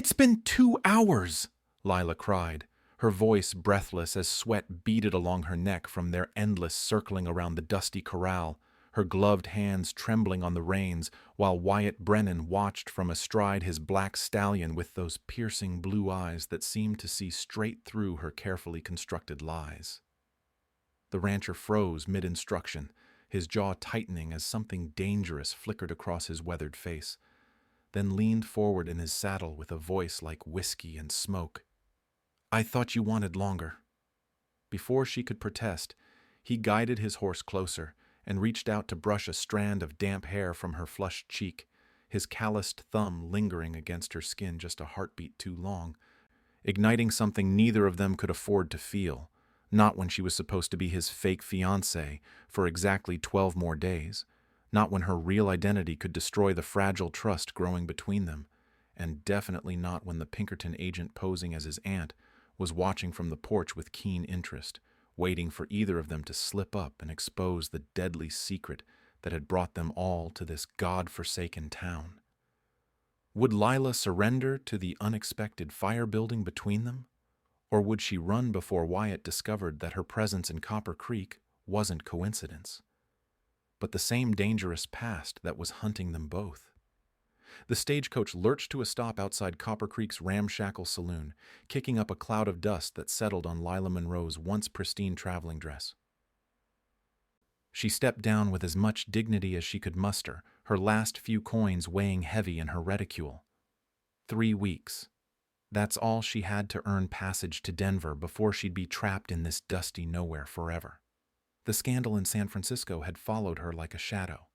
"It's been 2 hours!" Lila cried, her voice breathless as sweat beaded along her neck from their endless circling around the dusty corral, her gloved hands trembling on the reins, while Wyatt Brennan watched from astride his black stallion with those piercing blue eyes that seemed to see straight through her carefully constructed lies. The rancher froze mid-instruction, his jaw tightening as something dangerous flickered across his weathered face, then leaned forward in his saddle with a voice like whiskey and smoke. "I thought you wanted longer." Before she could protest, he guided his horse closer and reached out to brush a strand of damp hair from her flushed cheek, his calloused thumb lingering against her skin just a heartbeat too long, igniting something neither of them could afford to feel, not when she was supposed to be his fake fiancée for exactly 12 more days, not when her real identity could destroy the fragile trust growing between them, and definitely not when the Pinkerton agent posing as his aunt was watching from the porch with keen interest, waiting for either of them to slip up and expose the deadly secret that had brought them all to this God-forsaken town. Would Lila surrender to the unexpected fire building between them? Or would she run before Wyatt discovered that her presence in Copper Creek wasn't coincidence, but the same dangerous past that was hunting them both? The stagecoach lurched to a stop outside Copper Creek's ramshackle saloon, kicking up a cloud of dust that settled on Lila Monroe's once pristine traveling dress. She stepped down with as much dignity as she could muster, her last few coins weighing heavy in her reticule. 3 weeks. That's all she had to earn passage to Denver before she'd be trapped in this dusty nowhere forever. The scandal in San Francisco had followed her like a shadow,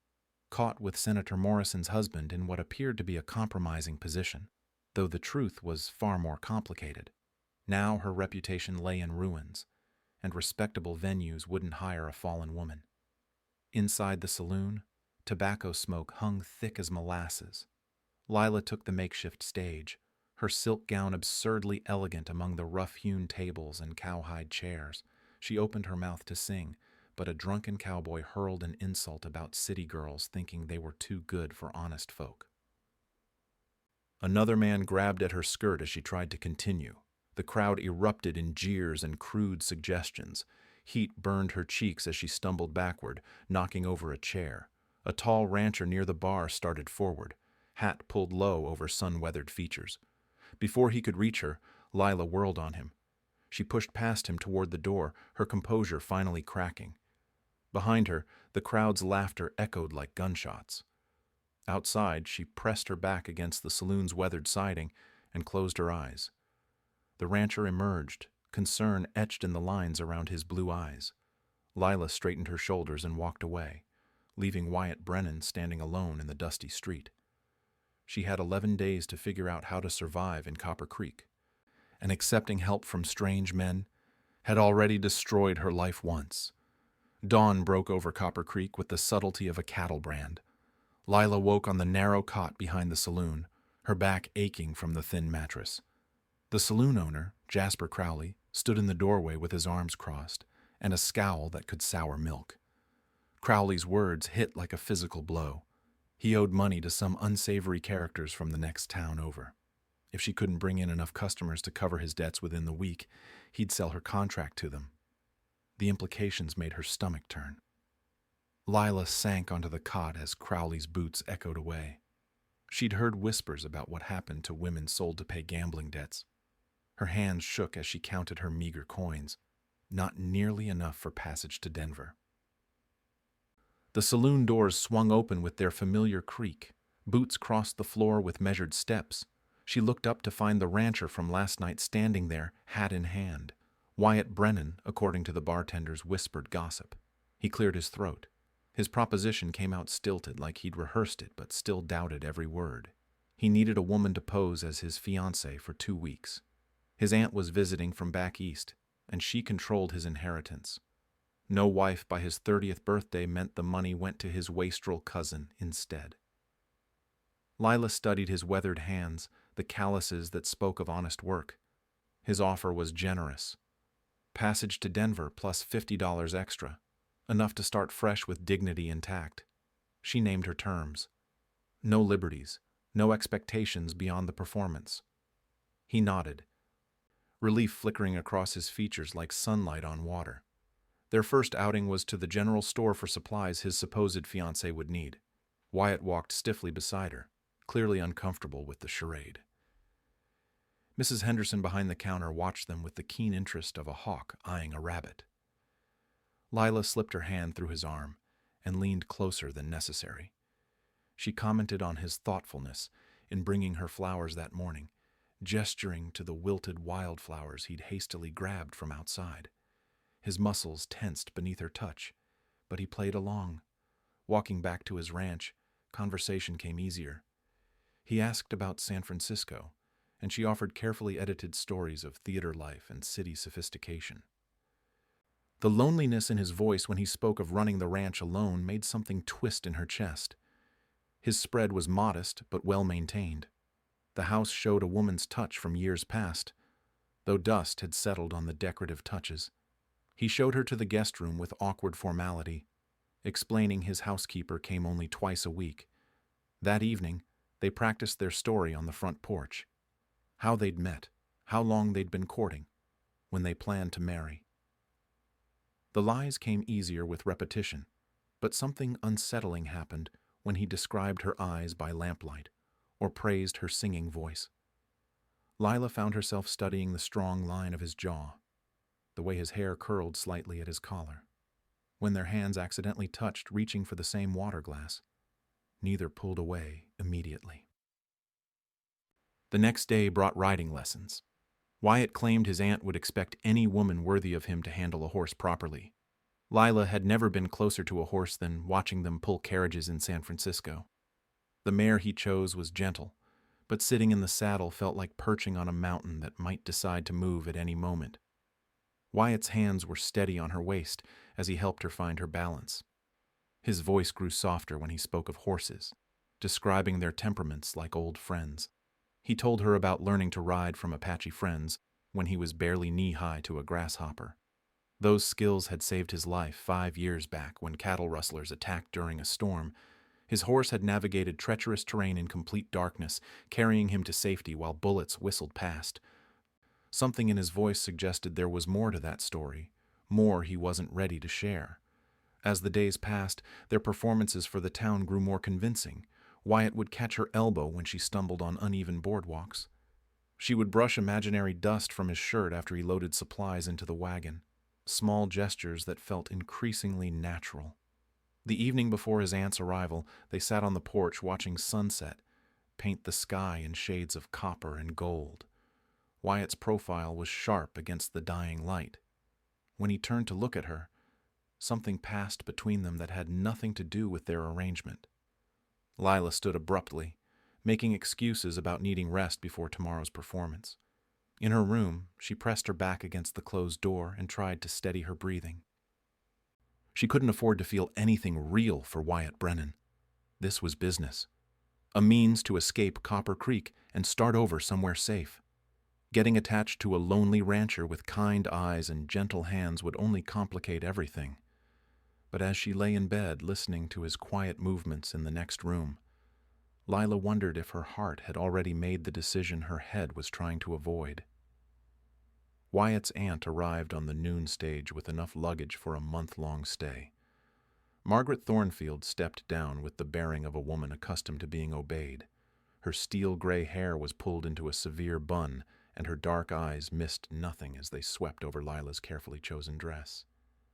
caught with Senator Morrison's husband in what appeared to be a compromising position, though the truth was far more complicated. Now her reputation lay in ruins, and respectable venues wouldn't hire a fallen woman. Inside the saloon, tobacco smoke hung thick as molasses. Lila took the makeshift stage, her silk gown absurdly elegant among the rough-hewn tables and cowhide chairs. She opened her mouth to sing, but a drunken cowboy hurled an insult about city girls thinking they were too good for honest folk. Another man grabbed at her skirt as she tried to continue. The crowd erupted in jeers and crude suggestions. Heat burned her cheeks as she stumbled backward, knocking over a chair. A tall rancher near the bar started forward, hat pulled low over sun-weathered features. Before he could reach her, Lila whirled on him. She pushed past him toward the door, her composure finally cracking. Behind her, the crowd's laughter echoed like gunshots. Outside, she pressed her back against the saloon's weathered siding and closed her eyes. The rancher emerged, concern etched in the lines around his blue eyes. Lila straightened her shoulders and walked away, leaving Wyatt Brennan standing alone in the dusty street. She had 11 days to figure out how to survive in Copper Creek, and accepting help from strange men had already destroyed her life once. Dawn broke over Copper Creek with the subtlety of a cattle brand. Lila woke on the narrow cot behind the saloon, her back aching from the thin mattress. The saloon owner, Jasper Crowley, stood in the doorway with his arms crossed and a scowl that could sour milk. Crowley's words hit like a physical blow. He owed money to some unsavory characters from the next town over. If she couldn't bring in enough customers to cover his debts within the week, he'd sell her contract to them. The implications made her stomach turn. Lila sank onto the cot as Crowley's boots echoed away. She'd heard whispers about what happened to women sold to pay gambling debts. Her hands shook as she counted her meager coins, not nearly enough for passage to Denver. The saloon doors swung open with their familiar creak. Boots crossed the floor with measured steps. She looked up to find the rancher from last night standing there, hat in hand. Wyatt Brennan, according to the bartender's whispered gossip. He cleared his throat. His proposition came out stilted, like he'd rehearsed it but still doubted every word. He needed a woman to pose as his fiancée for 2 weeks. His aunt was visiting from back east, and she controlled his inheritance. No wife by his 30th birthday meant the money went to his wastrel cousin instead. Lila studied his weathered hands, the calluses that spoke of honest work. His offer was generous. Passage to Denver plus $50 extra, enough to start fresh with dignity intact. She named her terms. No liberties, no expectations beyond the performance. He nodded, relief flickering across his features like sunlight on water. Their first outing was to the general store for supplies his supposed fiancée would need. Wyatt walked stiffly beside her, clearly uncomfortable with the charade. Mrs. Henderson behind the counter watched them with the keen interest of a hawk eyeing a rabbit. Lila slipped her hand through his arm and leaned closer than necessary. She commented on his thoughtfulness in bringing her flowers that morning, gesturing to the wilted wildflowers he'd hastily grabbed from outside. His muscles tensed beneath her touch, but he played along. Walking back to his ranch, conversation came easier. He asked about San Francisco, and she offered carefully edited stories of theater life and city sophistication. The loneliness in his voice when he spoke of running the ranch alone made something twist in her chest. His spread was modest but well-maintained. The house showed a woman's touch from years past, though dust had settled on the decorative touches. He showed her to the guest room with awkward formality, explaining his housekeeper came only twice a week. That evening, they practiced their story on the front porch. How they'd met, how long they'd been courting, when they planned to marry. The lies came easier with repetition, but something unsettling happened when he described her eyes by lamplight or praised her singing voice. Lila found herself studying the strong line of his jaw, the way his hair curled slightly at his collar. When their hands accidentally touched, reaching for the same water glass, neither pulled away immediately. The next day brought riding lessons. Wyatt claimed his aunt would expect any woman worthy of him to handle a horse properly. Lila had never been closer to a horse than watching them pull carriages in San Francisco. The mare he chose was gentle, but sitting in the saddle felt like perching on a mountain that might decide to move at any moment. Wyatt's hands were steady on her waist as he helped her find her balance. His voice grew softer when he spoke of horses, describing their temperaments like old friends. He told her about learning to ride from Apache friends when he was barely knee-high to a grasshopper. Those skills had saved his life 5 years back when cattle rustlers attacked during a storm. His horse had navigated treacherous terrain in complete darkness, carrying him to safety while bullets whistled past. Something in his voice suggested there was more to that story, more he wasn't ready to share. As the days passed, their performances for the town grew more convincing. Wyatt would catch her elbow when she stumbled on uneven boardwalks. She would brush imaginary dust from his shirt after he loaded supplies into the wagon. Small gestures that felt increasingly natural. The evening before his aunt's arrival, they sat on the porch watching sunset paint the sky in shades of copper and gold. Wyatt's profile was sharp against the dying light. When he turned to look at her, something passed between them that had nothing to do with their arrangement. Lila stood abruptly, making excuses about needing rest before tomorrow's performance. In her room, she pressed her back against the closed door and tried to steady her breathing. She couldn't afford to feel anything real for Wyatt Brennan. This was business. A means to escape Copper Creek and start over somewhere safe. Getting attached to a lonely rancher with kind eyes and gentle hands would only complicate everything. But as she lay in bed listening to his quiet movements in the next room, Lila wondered if her heart had already made the decision her head was trying to avoid. Wyatt's aunt arrived on the noon stage with enough luggage for a month-long stay. Margaret Thornfield stepped down with the bearing of a woman accustomed to being obeyed. Her steel-gray hair was pulled into a severe bun, and her dark eyes missed nothing as they swept over Lila's carefully chosen dress.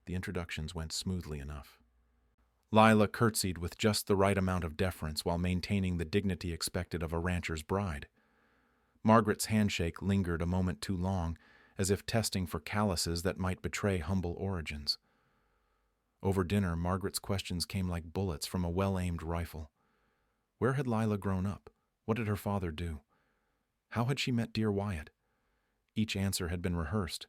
The introductions went smoothly enough. Lila curtsied with just the right amount of deference while maintaining the dignity expected of a rancher's bride. Margaret's handshake lingered a moment too long, as if testing for calluses that might betray humble origins. Over dinner, Margaret's questions came like bullets from a well-aimed rifle. Where had Lila grown up? What did her father do? How had she met dear Wyatt? Each answer had been rehearsed,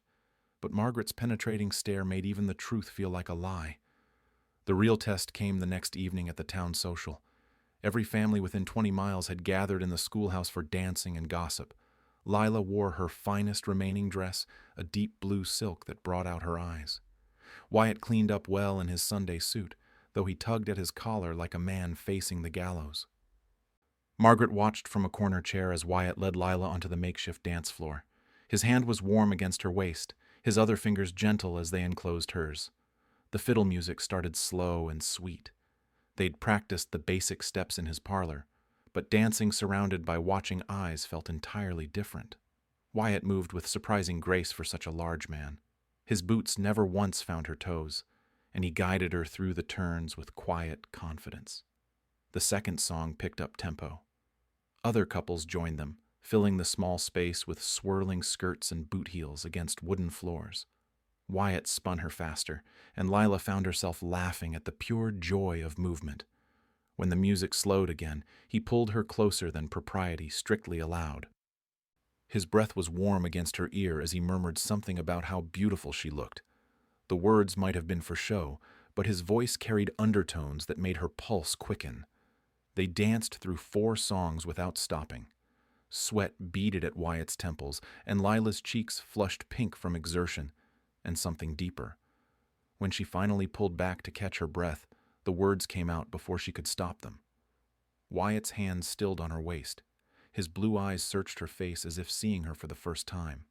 but Margaret's penetrating stare made even the truth feel like a lie. The real test came the next evening at the town social. Every family within 20 miles had gathered in the schoolhouse for dancing and gossip. Lila wore her finest remaining dress, a deep blue silk that brought out her eyes. Wyatt cleaned up well in his Sunday suit, though he tugged at his collar like a man facing the gallows. Margaret watched from a corner chair as Wyatt led Lila onto the makeshift dance floor. His hand was warm against her waist, his other fingers gentle as they enclosed hers. The fiddle music started slow and sweet. They'd practiced the basic steps in his parlor, but dancing surrounded by watching eyes felt entirely different. Wyatt moved with surprising grace for such a large man. His boots never once found her toes, and he guided her through the turns with quiet confidence. The second song picked up tempo. Other couples joined them, filling the small space with swirling skirts and boot heels against wooden floors. Wyatt spun her faster, and Lila found herself laughing at the pure joy of movement. When the music slowed again, he pulled her closer than propriety strictly allowed. His breath was warm against her ear as he murmured something about how beautiful she looked. The words might have been for show, but his voice carried undertones that made her pulse quicken. They danced through 4 songs without stopping. Sweat beaded at Wyatt's temples, and Lila's cheeks flushed pink from exertion and something deeper. When she finally pulled back to catch her breath, the words came out before she could stop them. Wyatt's hands stilled on her waist. His blue eyes searched her face as if seeing her for the first time.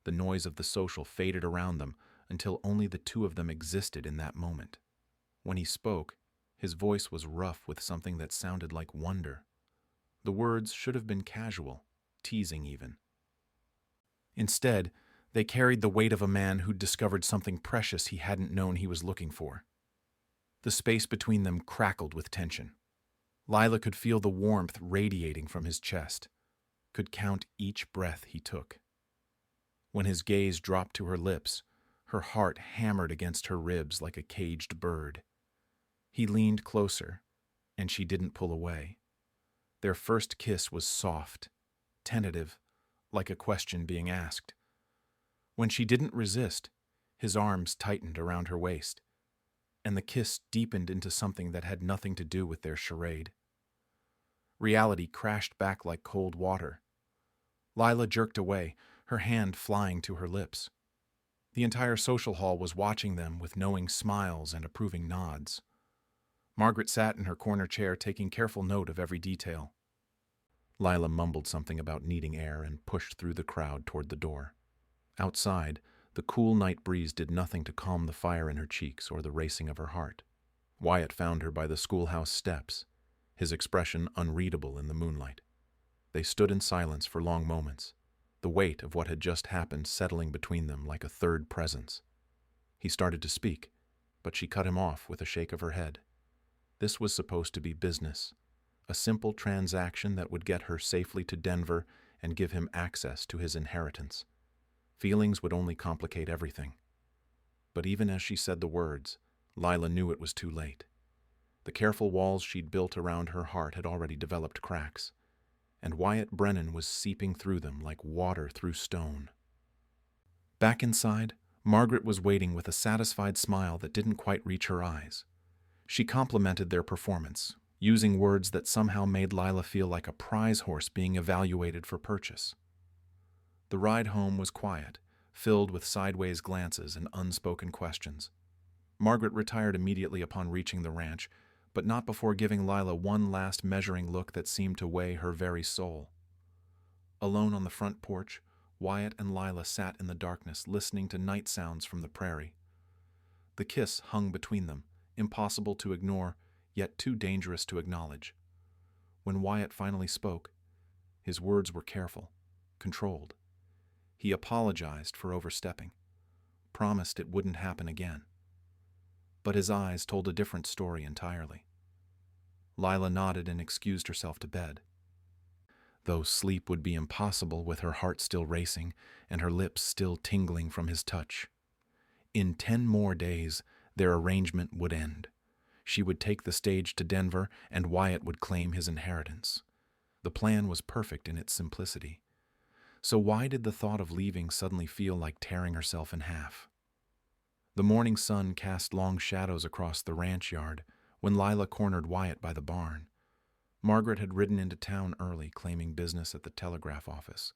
The noise of the social faded around them until only the two of them existed in that moment. When he spoke, his voice was rough with something that sounded like wonder. The words should have been casual, teasing even. Instead, they carried the weight of a man who'd discovered something precious he hadn't known he was looking for. The space between them crackled with tension. Lila could feel the warmth radiating from his chest, could count each breath he took. When his gaze dropped to her lips, her heart hammered against her ribs like a caged bird. He leaned closer, and she didn't pull away. Their first kiss was soft, tentative, like a question being asked. When she didn't resist, his arms tightened around her waist, and the kiss deepened into something that had nothing to do with their charade. Reality crashed back like cold water. Lila jerked away, her hand flying to her lips. The entire social hall was watching them with knowing smiles and approving nods. Margaret sat in her corner chair, taking careful note of every detail. Lila mumbled something about needing air and pushed through the crowd toward the door. Outside, the cool night breeze did nothing to calm the fire in her cheeks or the racing of her heart. Wyatt found her by the schoolhouse steps, his expression unreadable in the moonlight. They stood in silence for long moments, the weight of what had just happened settling between them like a third presence. He started to speak, but she cut him off with a shake of her head. This was supposed to be business, a simple transaction that would get her safely to Denver and give him access to his inheritance. Feelings would only complicate everything. But even as she said the words, Lila knew it was too late. The careful walls she'd built around her heart had already developed cracks, and Wyatt Brennan was seeping through them like water through stone. Back inside, Margaret was waiting with a satisfied smile that didn't quite reach her eyes. She complimented their performance, using words that somehow made Lila feel like a prize horse being evaluated for purchase. The ride home was quiet, filled with sideways glances and unspoken questions. Margaret retired immediately upon reaching the ranch, but not before giving Lila one last measuring look that seemed to weigh her very soul. Alone on the front porch, Wyatt and Lila sat in the darkness, listening to night sounds from the prairie. The kiss hung between them, impossible to ignore, yet too dangerous to acknowledge. When Wyatt finally spoke, his words were careful, controlled. He apologized for overstepping, promised it wouldn't happen again. But his eyes told a different story entirely. Lila nodded and excused herself to bed. Though sleep would be impossible with her heart still racing and her lips still tingling from his touch. In 10 more days, their arrangement would end. She would take the stage to Denver, and Wyatt would claim his inheritance. The plan was perfect in its simplicity. So why did the thought of leaving suddenly feel like tearing herself in half? The morning sun cast long shadows across the ranch yard when Lila cornered Wyatt by the barn. Margaret had ridden into town early, claiming business at the telegraph office.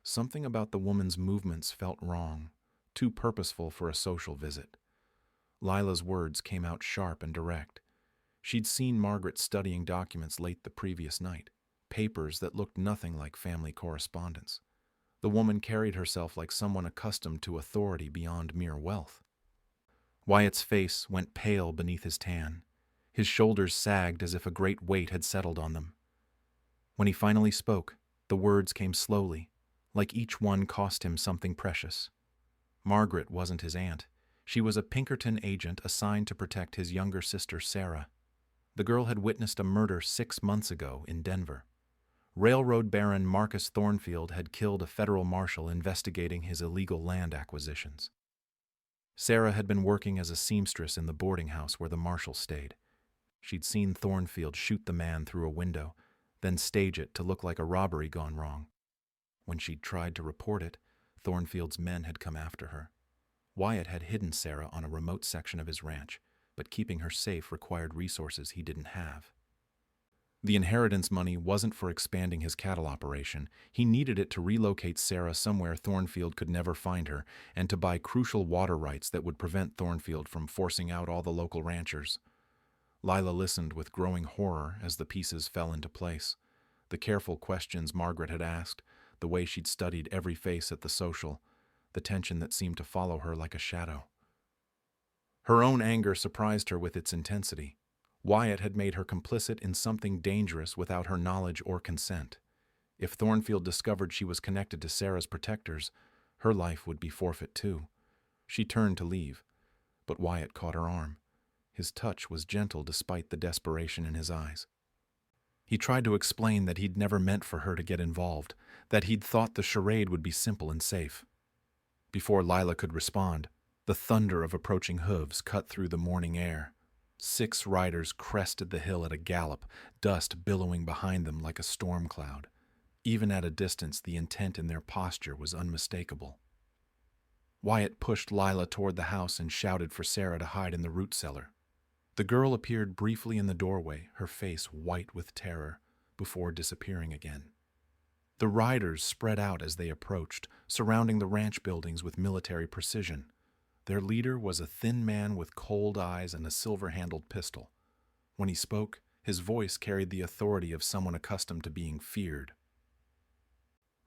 Something about the woman's movements felt wrong, too purposeful for a social visit. Lila's words came out sharp and direct. She'd seen Margaret studying documents late the previous night. papers that looked nothing like family correspondence. The woman carried herself like someone accustomed to authority beyond mere wealth. Wyatt's face went pale beneath his tan. His shoulders sagged as if a great weight had settled on them. When he finally spoke, the words came slowly, like each one cost him something precious. Margaret wasn't his aunt. She was a Pinkerton agent assigned to protect his younger sister, Sarah. The girl had witnessed a murder 6 months ago in Denver. Railroad Baron Marcus Thornfield had killed a federal marshal investigating his illegal land acquisitions. Sarah had been working as a seamstress in the boarding house where the marshal stayed. She'd seen Thornfield shoot the man through a window, then stage it to look like a robbery gone wrong. When she'd tried to report it, Thornfield's men had come after her. Wyatt had hidden Sarah on a remote section of his ranch, but keeping her safe required resources he didn't have. The inheritance money wasn't for expanding his cattle operation. He needed it to relocate Sarah somewhere Thornfield could never find her, and to buy crucial water rights that would prevent Thornfield from forcing out all the local ranchers. Lila listened with growing horror as the pieces fell into place. The careful questions Margaret had asked, the way she'd studied every face at the social, the tension that seemed to follow her like a shadow. Her own anger surprised her with its intensity. Wyatt had made her complicit in something dangerous without her knowledge or consent. If Thornfield discovered she was connected to Sarah's protectors, her life would be forfeit too. She turned to leave, but Wyatt caught her arm. His touch was gentle despite the desperation in his eyes. He tried to explain that he'd never meant for her to get involved, that he'd thought the charade would be simple and safe. Before Lila could respond, the thunder of approaching hooves cut through the morning air. 6 riders crested the hill at a gallop, dust billowing behind them like a storm cloud. Even at a distance, the intent in their posture was unmistakable. Wyatt pushed Lila toward the house and shouted for Sarah to hide in the root cellar. The girl appeared briefly in the doorway, her face white with terror, before disappearing again. The riders spread out as they approached, surrounding the ranch buildings with military precision. Their leader was a thin man with cold eyes and a silver-handled pistol. When he spoke, his voice carried the authority of someone accustomed to being feared.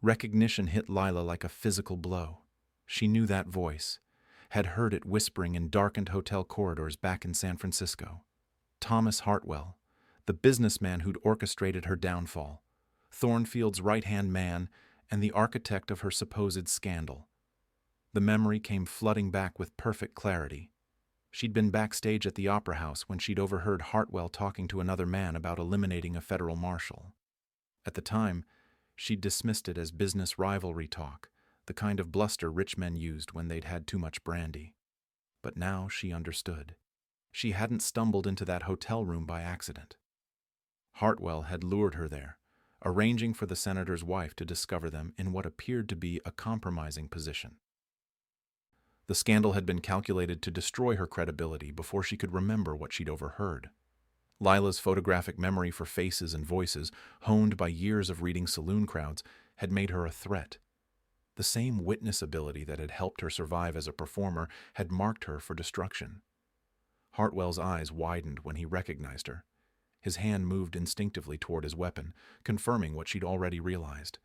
Recognition hit Lila like a physical blow. She knew that voice, had heard it whispering in darkened hotel corridors back in San Francisco. Thomas Hartwell, the businessman who'd orchestrated her downfall, Thornfield's right-hand man, and the architect of her supposed scandal. The memory came flooding back with perfect clarity. She'd been backstage at the Opera House when she'd overheard Hartwell talking to another man about eliminating a federal marshal. At the time, she'd dismissed it as business rivalry talk, the kind of bluster rich men used when they'd had too much brandy. But now she understood. She hadn't stumbled into that hotel room by accident. Hartwell had lured her there, arranging for the senator's wife to discover them in what appeared to be a compromising position. The scandal had been calculated to destroy her credibility before she could remember what she'd overheard. Lila's photographic memory for faces and voices, honed by years of reading saloon crowds, had made her a threat. The same witness ability that had helped her survive as a performer had marked her for destruction. Hartwell's eyes widened when he recognized her. His hand moved instinctively toward his weapon, confirming what she'd already realized.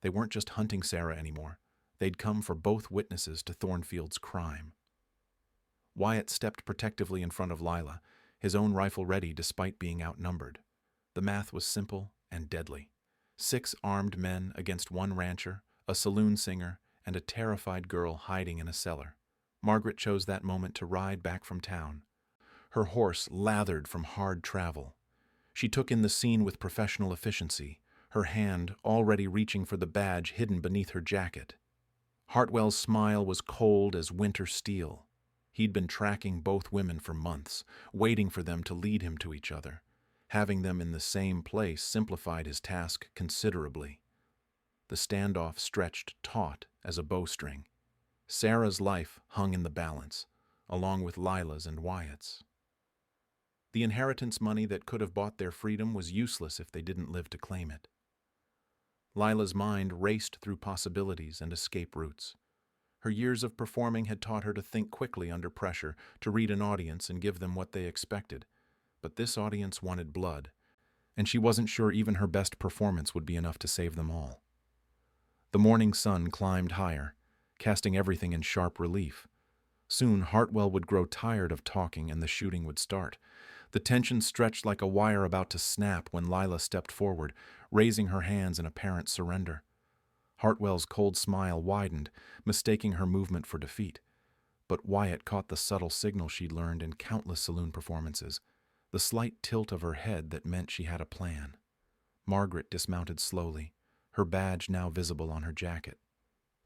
They weren't just hunting Sarah anymore. They'd come for both witnesses to Thornfield's crime. Wyatt stepped protectively in front of Lila, his own rifle ready despite being outnumbered. The math was simple and deadly. 6 armed men against 1 rancher, a saloon singer, and a terrified girl hiding in a cellar. Margaret chose that moment to ride back from town. Her horse lathered from hard travel. She took in the scene with professional efficiency, her hand already reaching for the badge hidden beneath her jacket. Hartwell's smile was cold as winter steel. He'd been tracking both women for months, waiting for them to lead him to each other. Having them in the same place simplified his task considerably. The standoff stretched taut as a bowstring. Sarah's life hung in the balance, along with Lila's and Wyatt's. The inheritance money that could have bought their freedom was useless if they didn't live to claim it. Lila's mind raced through possibilities and escape routes. Her years of performing had taught her to think quickly under pressure, to read an audience and give them what they expected. But this audience wanted blood. and she wasn't sure even her best performance would be enough to save them all. The morning sun climbed higher, casting everything in sharp relief. Soon Hartwell would grow tired of talking and the shooting would start. The tension stretched like a wire about to snap when Lila stepped forward, raising her hands in apparent surrender. Hartwell's cold smile widened, mistaking her movement for defeat. But Wyatt caught the subtle signal she'd learned in countless saloon performances, the slight tilt of her head that meant she had a plan. Margaret dismounted slowly, her badge now visible on her jacket.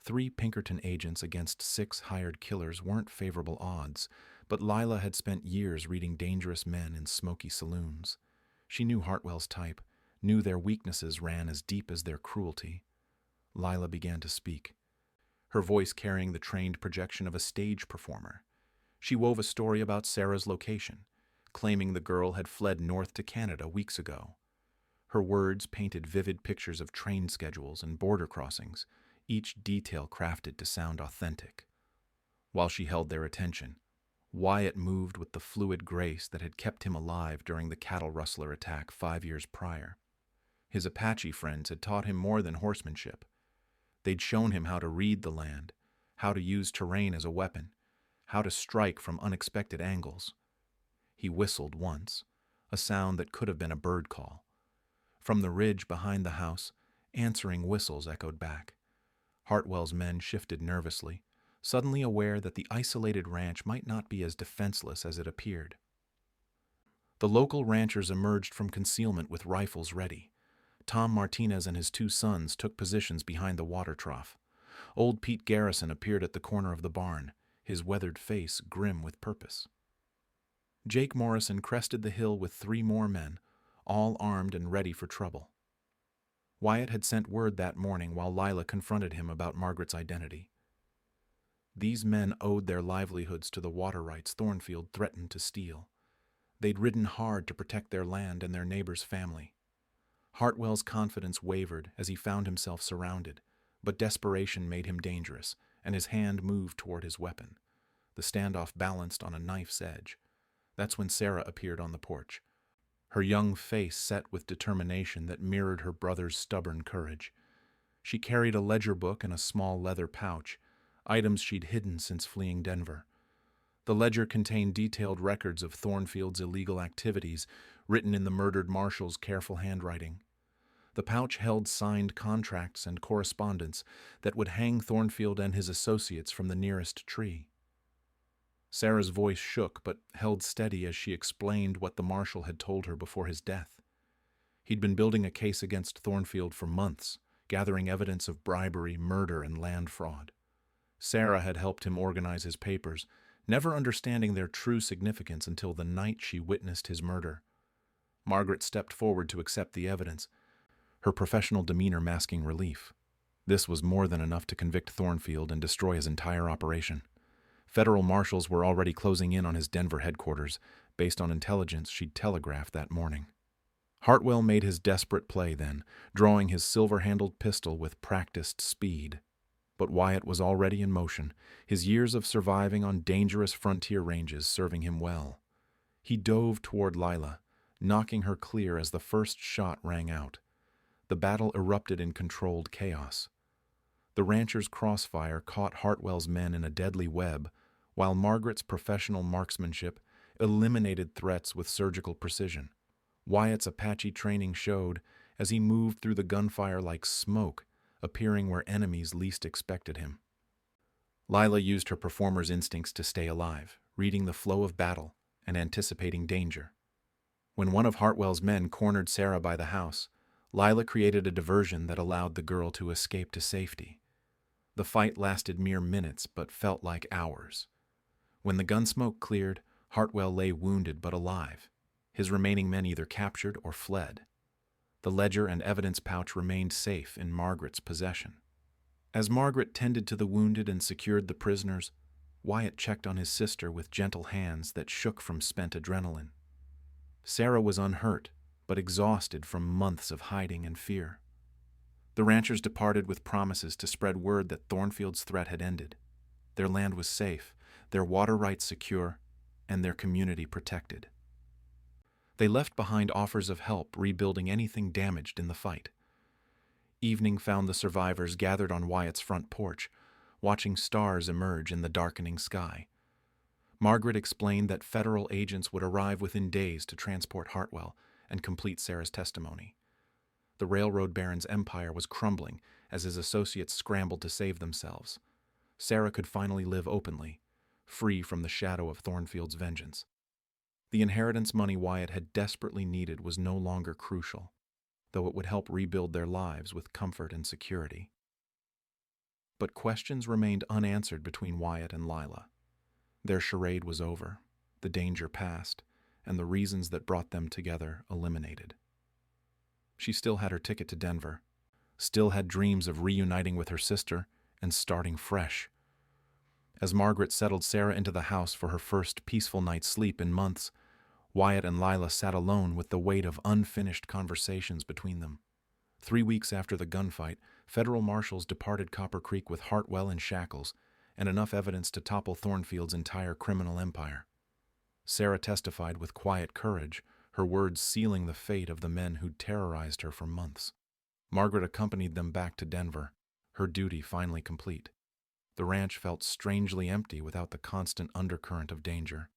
3 Pinkerton agents against 6 hired killers weren't favorable odds, but Lila had spent years reading dangerous men in smoky saloons. She knew Hartwell's type, knew their weaknesses ran as deep as their cruelty. Lila began to speak, her voice carrying the trained projection of a stage performer. She wove a story about Sarah's location, claiming the girl had fled north to Canada weeks ago. Her words painted vivid pictures of train schedules and border crossings, each detail crafted to sound authentic. While she held their attention, Wyatt moved with the fluid grace that had kept him alive during the cattle rustler attack 5 years prior. His Apache friends had taught him more than horsemanship. They'd shown him how to read the land, how to use terrain as a weapon, how to strike from unexpected angles. He whistled once, a sound that could have been a bird call. From the ridge behind the house, answering whistles echoed back. Hartwell's men shifted nervously, suddenly aware that the isolated ranch might not be as defenseless as it appeared. The local ranchers emerged from concealment with rifles ready. Tom Martinez and his 2 sons took positions behind the water trough. Old Pete Garrison appeared at the corner of the barn, his weathered face grim with purpose. Jake Morrison crested the hill with 3 more men, all armed and ready for trouble. Wyatt had sent word that morning while Lila confronted him about Margaret's identity. These men owed their livelihoods to the water rights Thornfield threatened to steal. They'd ridden hard to protect their land and their neighbor's family. Hartwell's confidence wavered as he found himself surrounded, but desperation made him dangerous, and his hand moved toward his weapon. The standoff balanced on a knife's edge. That's when Sarah appeared on the porch, her young face set with determination that mirrored her brother's stubborn courage. She carried a ledger book and a small leather pouch, items she'd hidden since fleeing Denver. The ledger contained detailed records of Thornfield's illegal activities, written in the murdered marshal's careful handwriting. The pouch held signed contracts and correspondence that would hang Thornfield and his associates from the nearest tree. Sarah's voice shook but held steady as she explained what the marshal had told her before his death. He'd been building a case against Thornfield for months, gathering evidence of bribery, murder, and land fraud. Sarah had helped him organize his papers, never understanding their true significance until the night she witnessed his murder. Margaret stepped forward to accept the evidence, her professional demeanor masking relief. This was more than enough to convict Thornfield and destroy his entire operation. Federal marshals were already closing in on his Denver headquarters, based on intelligence she'd telegraphed that morning. Hartwell made his desperate play then, drawing his silver-handled pistol with practiced speed. But Wyatt was already in motion, his years of surviving on dangerous frontier ranges serving him well. He dove toward Lila, knocking her clear as the first shot rang out. The battle erupted in controlled chaos. The rancher's crossfire caught Hartwell's men in a deadly web, while Margaret's professional marksmanship eliminated threats with surgical precision. Wyatt's Apache training showed as he moved through the gunfire like smoke, appearing where enemies least expected him. Lila used her performer's instincts to stay alive, reading the flow of battle and anticipating danger. When one of Hartwell's men cornered Sarah by the house, Lila created a diversion that allowed the girl to escape to safety. The fight lasted mere minutes but felt like hours. When the gunsmoke cleared, Hartwell lay wounded but alive. His remaining men either captured or fled. The ledger and evidence pouch remained safe in Margaret's possession. As Margaret tended to the wounded and secured the prisoners, Wyatt checked on his sister with gentle hands that shook from spent adrenaline. Sarah was unhurt, but exhausted from months of hiding and fear. The ranchers departed with promises to spread word that Thornfield's threat had ended. Their land was safe, their water rights secure, and their community protected. They left behind offers of help rebuilding anything damaged in the fight. Evening found the survivors gathered on Wyatt's front porch, watching stars emerge in the darkening sky. Margaret explained that federal agents would arrive within days to transport Hartwell and complete Sarah's testimony. The railroad baron's empire was crumbling as his associates scrambled to save themselves. Sarah could finally live openly, free from the shadow of Thornfield's vengeance. The inheritance money Wyatt had desperately needed was no longer crucial, though it would help rebuild their lives with comfort and security. But questions remained unanswered between Wyatt and Lila. Their charade was over, the danger past, and the reasons that brought them together eliminated. She still had her ticket to Denver, still had dreams of reuniting with her sister and starting fresh. As Margaret settled Sarah into the house for her first peaceful night's sleep in months, Wyatt and Lila sat alone with the weight of unfinished conversations between them. 3 weeks after the gunfight, federal marshals departed Copper Creek with Hartwell in shackles and enough evidence to topple Thornfield's entire criminal empire. Sarah testified with quiet courage, her words sealing the fate of the men who'd terrorized her for months. Margaret accompanied them back to Denver, her duty finally complete. The ranch felt strangely empty without the constant undercurrent of danger.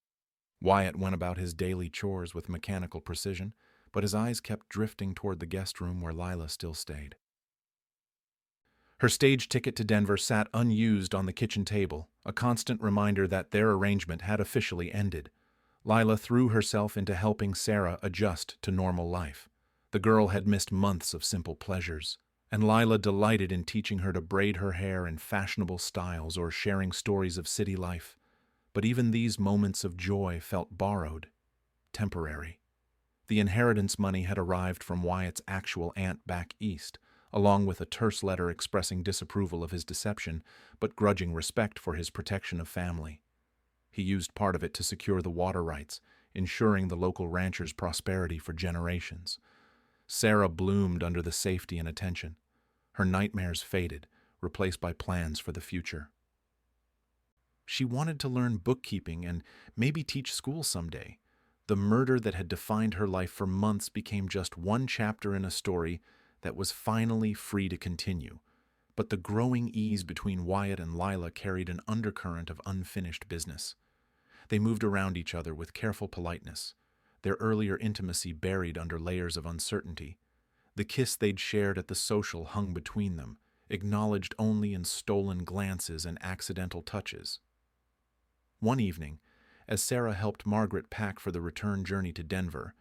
Wyatt went about his daily chores with mechanical precision, but his eyes kept drifting toward the guest room where Lila still stayed. Her stage ticket to Denver sat unused on the kitchen table, a constant reminder that their arrangement had officially ended. Lila threw herself into helping Sarah adjust to normal life. The girl had missed months of simple pleasures, and Lila delighted in teaching her to braid her hair in fashionable styles or sharing stories of city life. But even these moments of joy felt borrowed, temporary. The inheritance money had arrived from Wyatt's actual aunt back east, along with a terse letter expressing disapproval of his deception, but grudging respect for his protection of family. He used part of it to secure the water rights, ensuring the local ranchers' prosperity for generations. Sarah bloomed under the safety and attention. Her nightmares faded, replaced by plans for the future. She wanted to learn bookkeeping and maybe teach school someday. The murder that had defined her life for months became just one chapter in a story that was finally free to continue. But the growing ease between Wyatt and Lila carried an undercurrent of unfinished business. They moved around each other with careful politeness, their earlier intimacy buried under layers of uncertainty. The kiss they'd shared at the social hung between them, acknowledged only in stolen glances and accidental touches. One evening, as Sarah helped Margaret pack for the return journey to Denver,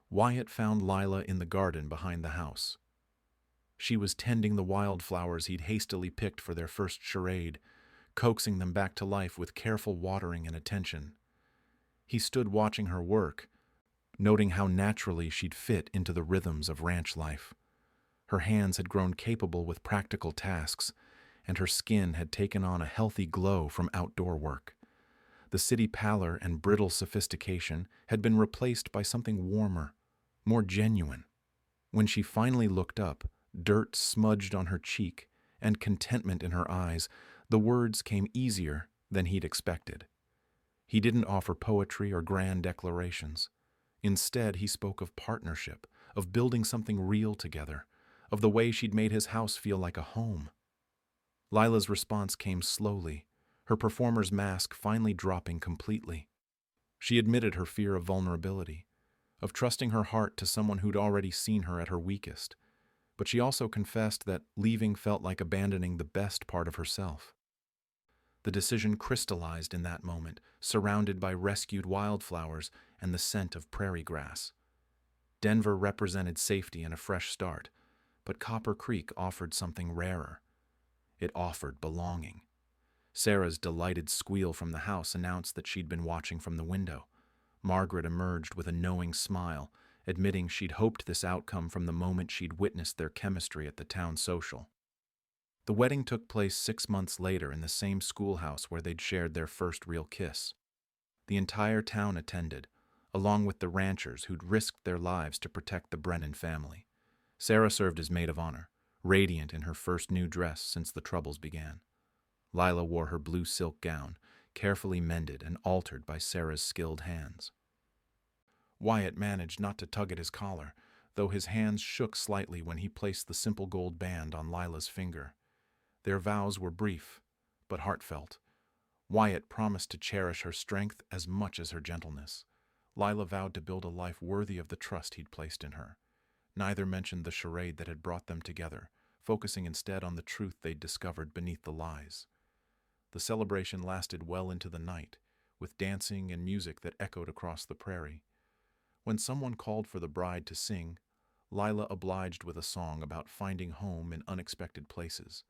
Wyatt found Lila in the garden behind the house. She was tending the wildflowers he'd hastily picked for their first charade, coaxing them back to life with careful watering and attention. He stood watching her work, noting how naturally she'd fit into the rhythms of ranch life. Her hands had grown capable with practical tasks, and her skin had taken on a healthy glow from outdoor work. The city pallor and brittle sophistication had been replaced by something warmer, more genuine. When she finally looked up, dirt smudged on her cheek and contentment in her eyes, the words came easier than he'd expected. He didn't offer poetry or grand declarations. Instead, he spoke of partnership, of building something real together, of the way she'd made his house feel like a home. Lila's response came slowly, her performer's mask finally dropping completely. She admitted her fear of vulnerability, of trusting her heart to someone who'd already seen her at her weakest, but she also confessed that leaving felt like abandoning the best part of herself. The decision crystallized in that moment, surrounded by rescued wildflowers and the scent of prairie grass. Denver represented safety and a fresh start, but Copper Creek offered something rarer. It offered belonging. Sarah's delighted squeal from the house announced that she'd been watching from the window. Margaret emerged with a knowing smile, admitting she'd hoped this outcome from the moment she'd witnessed their chemistry at the town social. The wedding took place 6 months later in the same schoolhouse where they'd shared their first real kiss. The entire town attended, along with the ranchers who'd risked their lives to protect the Brennan family. Sarah served as maid of honor, radiant in her first new dress since the troubles began. Lila wore her blue silk gown, carefully mended and altered by Sarah's skilled hands. Wyatt managed not to tug at his collar, though his hands shook slightly when he placed the simple gold band on Lila's finger. Their vows were brief, but heartfelt. Wyatt promised to cherish her strength as much as her gentleness. Lila vowed to build a life worthy of the trust he'd placed in her. Neither mentioned the charade that had brought them together, focusing instead on the truth they'd discovered beneath the lies. The celebration lasted well into the night, with dancing and music that echoed across the prairie. When someone called for the bride to sing, Lila obliged with a song about finding home in unexpected places.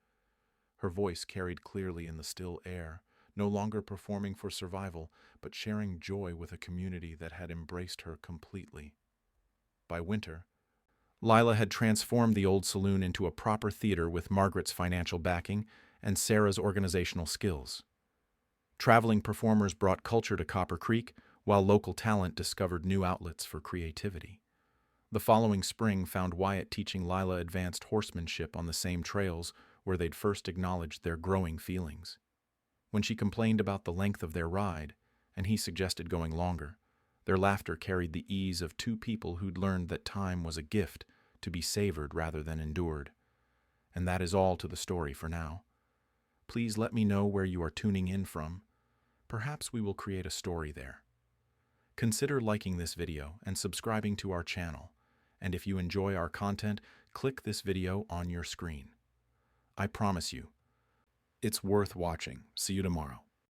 Her voice carried clearly in the still air, no longer performing for survival, but sharing joy with a community that had embraced her completely. By winter, Lila had transformed the old saloon into a proper theater with Margaret's financial backing and Sarah's organizational skills. Traveling performers brought culture to Copper Creek, while local talent discovered new outlets for creativity. The following spring found Wyatt teaching Lila advanced horsemanship on the same trails where they'd first acknowledged their growing feelings. When she complained about the length of their ride, and he suggested going longer, their laughter carried the ease of two people who'd learned that time was a gift to be savored rather than endured. And that is all to the story for now. Please let me know where you are tuning in from. Perhaps we will create a story there. Consider liking this video and subscribing to our channel. And if you enjoy our content, click this video on your screen. I promise you, it's worth watching. See you tomorrow.